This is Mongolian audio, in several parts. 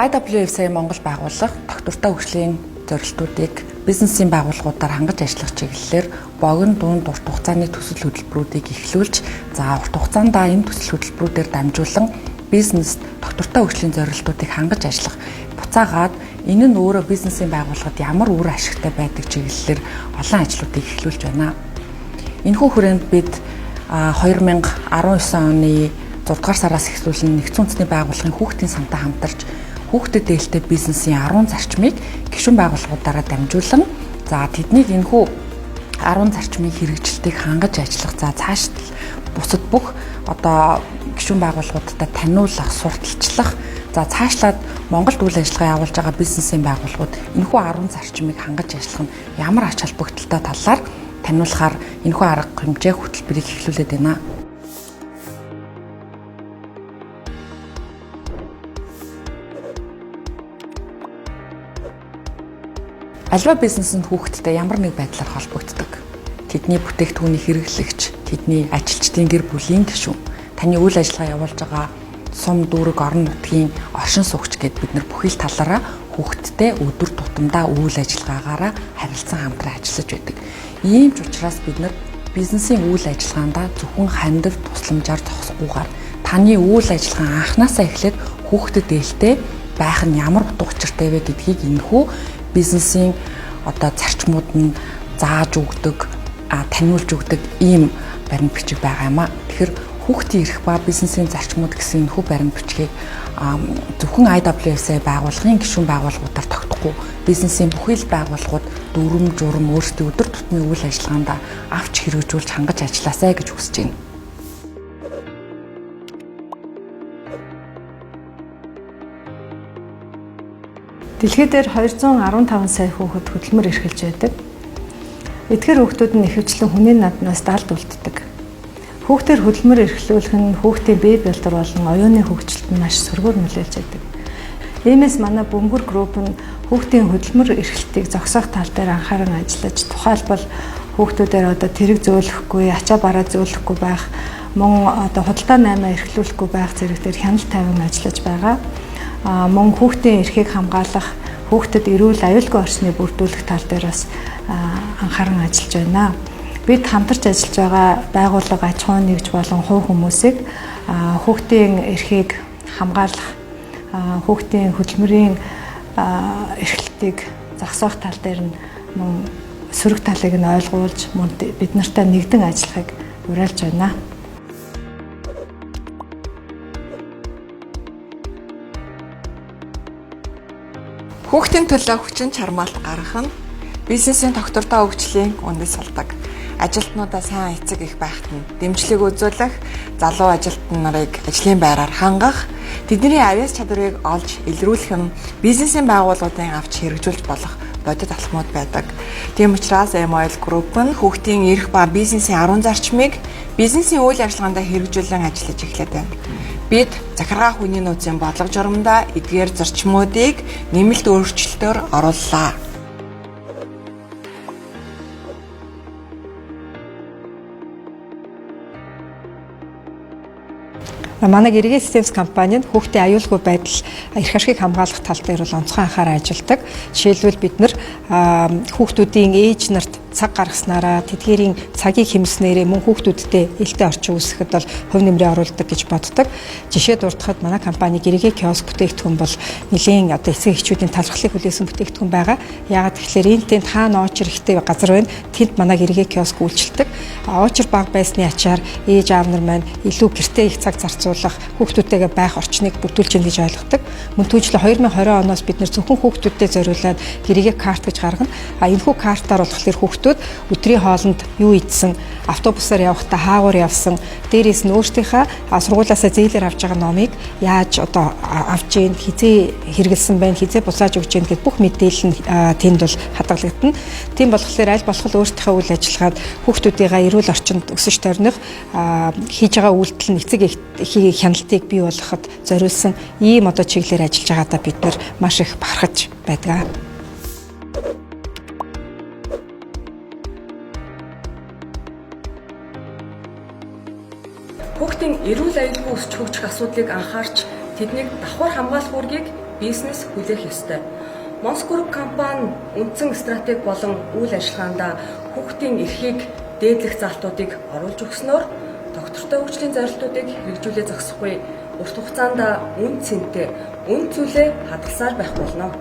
IWFC Монгол байгууллага тогтвортой хөгжлийн зорилтуудыг бизнесийн байгууллагуудаар хангаж ажиллах чиглэлээр богино дунд урт хугацааны төсөл хөтөлбөрүүдийг эхлүүлж, урт хугацаанд энэ төсөл хөтөлбөрүүдээр дамжуулан бизнест тогтвортой хөгжлийн зорилтуудыг хангаж ажиллах. Буцаагаад энэ нь өөрөө бизнесийн байгууллагад ямар үр ашигтай байдаг чиглэлээр олон ажлуудыг эхлүүлж байна. Энэхүү хүрээнд бид 2019 оны 6 дугаар сараас эхлүүлэн Нэгдсэн үндэсний байгууллагын хүүхдийн самтай хамтарч хүүхдэд ээлтэй бизнесийн 10 зарчмыг гишүүн байгууллагуудаараа дамжуулан тэднийг энэхүү 10 зарчмын хэрэгжилтийг хангаж ажиллах цааш бусад бүх гишүүн байгууллагуудад таниулах, сурталчлах цаашлаад Монголд үйл ажиллагаа явуулж байгаа бизнесийн байгууллагууд энэхүү 10 зарчмыг хангаж ажиллах нь ямар ач холбогдолтой талаар таниулахаар энэхүү арга хэмжээ хөтөлбөрийг эхлүүлээд байна. Альва бизнесэнд хүүхдтэй ямар нэг байдлаар холбогддог. Тэдний бүтээгдэхүүний хэрэглэгч, тэдний ажилчдын гэр бүлийн гишүүн, таны үйл ажиллагаа явуулж байгаа сум дүүрэг орон нутгийн оршин суугч гэд бид нар бүхэл талаараа хүүхдтэй өдөр тутамдаа үйл ажиллагаагаараа харилцан хамтран ажиллаж байдаг. Ийм ч учраас бид нар бизнесийн үйл ажиллагаандаа зөвхөн хандив тусламжаар зогсохгүйгээр таны үйл ажиллагаа анханасаа эхлээд хүүхдэд ээлтэй байх нь ямар утга учиртай вэ гэдгийг энэхүү бизнесийн зарчмууд нь зааж өгдөг, таниулж өгдөг ийм баримт бичиг байгаа юм а. Тэгэхээр хүүхдийн эрх ба бизнесийн зарчмууд гэсэн энэхүү баримт бичгийг зөвхөн IWFC байгууллагын гишүүн байгууллагуудаар тогтохгүй, бизнесийн бүхэл байгууллагууд дүрм журм өөрсдийн өдөр тутмын үйл ажиллагаанд авч хэрэгжүүлж хангаж ажилласаа гэж хүсэж байна. Дэлхийд дээр 215 сая хүүхэд хөдөлмөр эрхэлж байдаг. Эдгээр хүүхдүүд нь ихэвчлэн хүний наднаас далд үлддэг. Хүүхдээр хөдөлмөр эрхлүүлэх нь хүүхдийн бие бэлдэр болон оюуны хөгжилд маш сөргөөр нөлөөлж байдаг. Иймээс манай Бөмбөр групп нь хүүхдийн хөдөлмөр эрхлэлтийг зогсоох тал дээр анхааран ажиллаж, тухайлбал хүүхдүүдээр тэрэг зөөлөхгүй, ачаа бараа зөөлөхгүй байх, мөн худалдаа наймаа эрхлүүлэхгүй байх зэрэг дээр хяналт тавин ажиллаж байгаа. Мөн хүүхдийн эрхийг хамгаалах, хүүхдэд эрүүл аюулгүй орчныг бүрдүүлэх тал дээр бас анхааран ажиллаж байна. Бид хамтарч ажиллаж байгаа байгууллага, аж ахуйн нэгж болон хувь хүмүүсийг хүүхдийн эрхийг хамгаалах, хүүхдийн хөдөлмөрийн эрхлэлтийг зогсоох тал дээр нь мөн сөрөг талыг нь ойлгуулж, мөн бид нартай нэгдэн ажиллахыг уриалж байна. Хүүхдийн төлөө хүчин чармаалт гаргах нь бизнесийн тогтвортой хөгжлийн үндэс болдог. Ажилтнуудаа сайн эцэг их байхад нь дэмжлэг үзүүлэх, залуу ажилтан нарыг ажлын байраар хангах, тэдний авяас чадварыг олж илрүүлэх нь бизнесийн байгууллагуудын авч хэрэгжүүлж болох бодит алхмууд байдаг. Тийм учраас MOL Group нь хүүхдийн эрх ба бизнесийн 10 зарчмыг бизнесийн үйл ажиллагаанд хэрэгжүүлэн ажиллаж эхлэв байна. Бид захиргаа хүний нөөцийн бодлого журамдаа эдгээр зарчмуудыг нэмэлт өөрчлөлтөөр орууллаа. Манай Гэргээ Системс компани нь хүүхдийн аюулгүй байдал, эрх ашгийг хамгаалах тал дээр бол онцгой анхаарал ажилладаг. Жишээлбэл бид нар хүүхдүүдийн ээж нарт цаг гаргаснараа тэдгээрийн цагийг хэмснээрээ мөн хүүхдүүдтэй ээлтэй орчин үүсгэхэд бол хувь нэмрээ оруулдаг гэж боддог. Жишээ дурдахад манай компани Гэргээ киоск бүтээгдэхүүн бол нэлийн эцэг эхчүүдийн талархлыг хүлээсэн бүтээгдэхүүн байгаа. Яагаад гэвэл энэ тэнд хаана очир ихтэй газар байна. Тэнд манай Гэргээ киоск үйлчилдэг. Очир баг байсны ачаар ээж аав нар маань илүү гэртээ их цаг зарцуулах, хүүхдүүдтэйгээ байх орчныг бүрдүүлж гэнэ гэж ойлгодог. Мөн түүнчлэн 2020 оноос бид нэр зөвхөн хүүхдүүдтэй зориулаад Гэргээ карт гэж гаргана. Энэхүү картаар болохоор хүүхдүүд өдрийн хоолнд юу идсэн, автобусаар явахдаа хаагуур явсан, дээрээс нь өөрсдийнхээ сургуулиасаа зээлээр авч байгаа номыг яаж авч ийн, хизээ хэрэгэлсэн байна, хизээ буцааж өгч ийн гэх бүх мэдээлэл нь тэнд бол хадгалагдана. Тийм болохоор аль болох өөрсдийнхээ үйл ажиллагаанд хүүхдүүдийнхээ эрүүл орчинд өсөж тойрных хийж байгаа үйлдэл нь эцэг эхийн хяналтыг бий болгоход зориулсан ийм чиглэлээр ажиллаж байгаадаа бид нар маш их бахархаж байдаг. хүүхдийн эрүүл аюулгүй өсч хөгжих асуудлыг анхаарч тэднийг давхар хамгаалах үүргийг бизнес хүлээх ёстой. Монс Group компани үндсэн стратеги болон үйл ажиллагаанд хүүхдийн эрхийг дээдлэх залтуудыг оруулж өгснөөр доктортой хөгжлийн зорилтуудыг хэрэгжүүлээ зогсохгүй урт хугацаанд үн цэнтэй, үн зүйлээ хадгалсаар байх болно.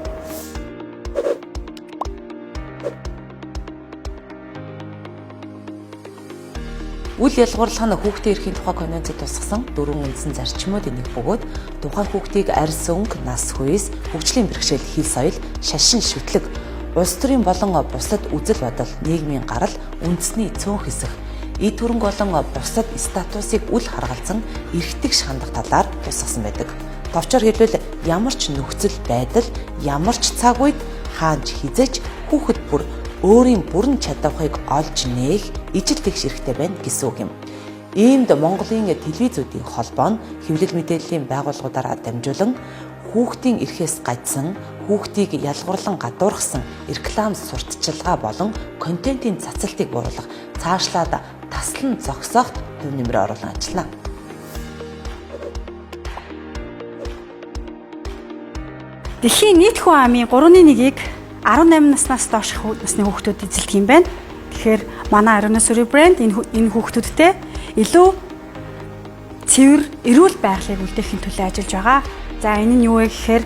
Үйл ялгуурлах нь хүүхдийн эрхийн тухай конвенцэд тусгасан 4 үндсэн зарчмуудын нэг бөгөөд тухайн хүүхдийг арьс өнгө, нас хүйс, хөгжлийн бэрхшээл, хил соёл, шашин, шүтлэг, улс төрийн болон бусад үзэл бодол, нийгмийн гарал, үндэсний цөөн хэсэг, эд хөрөнгө болон бусад статусыг үл харгалзан эрхтгш хандах талаар тусгасан байдаг. Товчоор хэлбэл ямар ч нөхцөл байдал, ямар ч цаг үед хааж хизэж хүүхэд бүр өөрийн бүрэн чадварыг олж нээх ижил тэгш хэрэгтэй байна гэсэн үг юм. Иймд Монголын телевизүүдийн холбоо нь хэвлэл мэдээллийн байгууллагуудаараа дамжуулан хүүхдийн эрхээс гажсан, хүүхдийг ялгуурлан гадуурхсан реклам сурталчилгаа болон контентын цацалтыг бууруулах, цаашлаад таслан зогсоохт төв нэмрээ оруулан ажиллана. Дэлхийн нийт хүн амын 3.1-ийг 18 наснаас доош насны хүүхдүүд эзэлдэг юм байна. Тэгэхээр манай Arunas Suri брэнд энэ хүүхдүүдтэй илүү цэвэр эрүүл байгалыг үлдээхийн төлөө ажиллаж байгаа. За энэ нь юу вэ гэхээр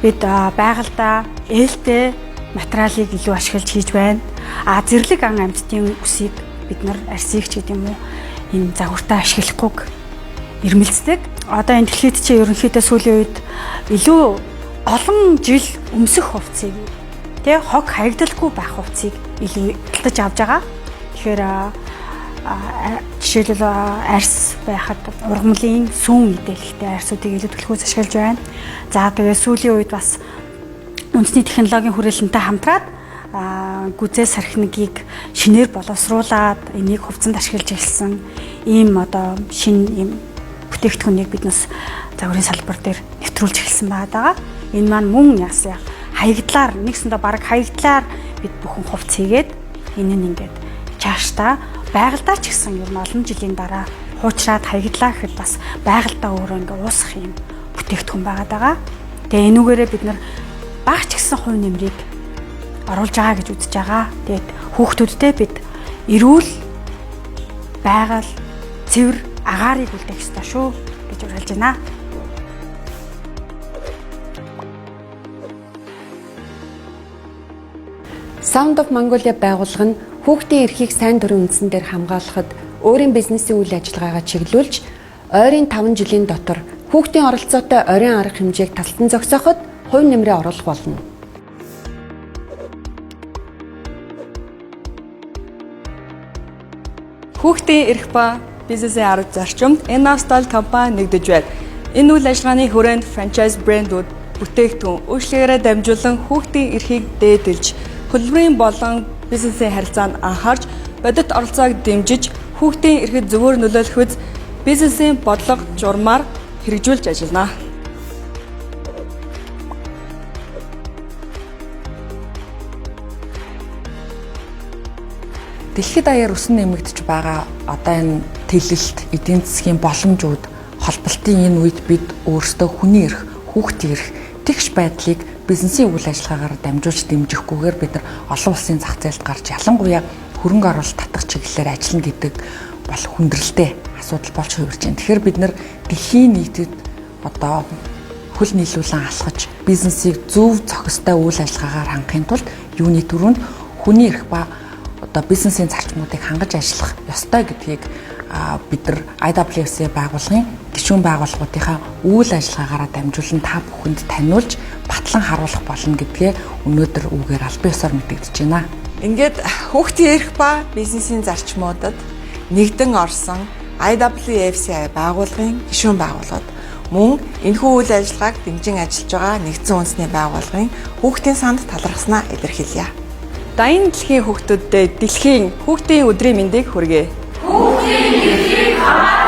бид байгальдаа ээлтэй материалыг илүү ашиглаж хийж байна. Зэрлэг ан амьтдын үсийг бид нар арсыг ч гэдэг юм уу энэ загвартаа ашиглахгүйг ирмэлцдэг. Одоо энэ дэлхийд чи ерөнхийдөө сүүлийн үед илүү олон жил өмсөх хувцсыг хог хаягдалгүй байх хувцсыг илүү талтаж авч байгаа. Тэгэхээр жишээлбэл арьс байхад ургамлын сүн мэдээлэлтэй арьсуудыг илүү төлхөөс ашиглаж байна. За тэгээ сүүлийн үед бас үндэсний технологийн хүрээлэнтэй хамтраад гүзээ сархиныгийг шинээр боловсруулад энийг хувцсанд ашиглаж эхэлсэн ийм одоо шинэ ийм бүтээгдэхүүнийг биднес загварын салбар дээр нэвтрүүлж эхэлсэн байгаа. Энэ маань мөн яасан хаягдлаар нэгсэндээ баг хаягдлаар бид бүхэн хувц хийгээд энэ нь ингээд чааштай байгальдаа ч гэсэн ер нь олон жилийн дараа хуучраад хаягдлаа гэхэд бас байгальдаа өөрөө ингээд уусах юм бүтээгдэхүүн байгаа. Тэгээ энүүгээрээ бид нар баг ч гэсэн хувь нэмрийг оруулж байгаа гэж үзэж байгаа. Тэгээд хүүхдүүдтэй бид эрүүл байгаль цэвэр агаарыг үлдээх ёстой шүү гэж уриалж байна. Sound of Mongolia байгууллага нь хүүхдийн эрхийг сайн дурын үндсэн дээр хамгаалахад өөрийн бизнесийн үйл ажиллагаагаа чиглүүлж ойрын 5 жилийн дотор хүүхдийн оролцоотой оройн арга хэмжээг талтан зогсооход хувь нэмрээ оруулах болно. Хүүхдийн эрх ба бизнесийн арга зарчимд Enastal компани нэгдэж байна. Энэ үйл ажиллагааны хүрээнд франчайз брэндүүд бүтээгдэхүүн үйлчлэгээрээ дамжуулан хүүхдийн эрхийг дээдэлж хөдөлмөрийн болон бизнесийн харилцаанд анхаарч бодит оролцоог дэмжиж хүүхдийн эрхэд зөвөр нөлөөлөх үз бизнесийн бодлого журмаар хэрэгжүүлж ажиллана. Дэлхийд даяар өсөн нэмэгдэж байгаа одоо энэ тэлэлт, эдийн засгийн боломжууд холболтын энэ үед бид өөрсдөө хүний эрх, хүүхдийн эрх, тэгш байдлыг бизнесийн үйл ажиллагаагаар дамжуулж дэмжихгүйгээр бид нар олон улсын зах зээлд гарч ялангуяа хөрөнгө оруулалт татах чиглэлээр ажиллана гэдэг бол хүндрэлтэй асуудал болж хувирж байна. Тэгэхээр бид нар дэлхийн нийтэд одоо хөл нийлүүлэн алхаж бизнесийг зөв зохистой үйл ажиллагаагаар хангахын тулд юуны түрүүнд хүний эрх ба одоо бизнесийн зарчмуудыг хангаж ажиллах ёстой гэдгийг бид нар IWC байгууллагын гишүүн байгууллагуудынхаа үйл ажиллагаагаараа дамжуулан та бүхэнд таниулж батлан харуулах болно гэдгээ өнөөдөр үгээр аль биесээр мэдэгдэж байна. Ингээд хүүхдийн эрх ба бизнесийн зарчмуудад нэгдэн орсон IWFCI байгууллагын гишүүн байгууллагууд мөн энэхүү үйл ажиллагааг дэмжин ажиллаж байгаа нэгдсэн үндэсний байгууллагын хүүхдийн санд талархснаа илэрхийлье. Дайны дэлхийн хүүхдүүдэд дэлхийн хүүхдийн өдрийн мэндийг хүргэе. Хүүхдийн эрхийг хамгаалах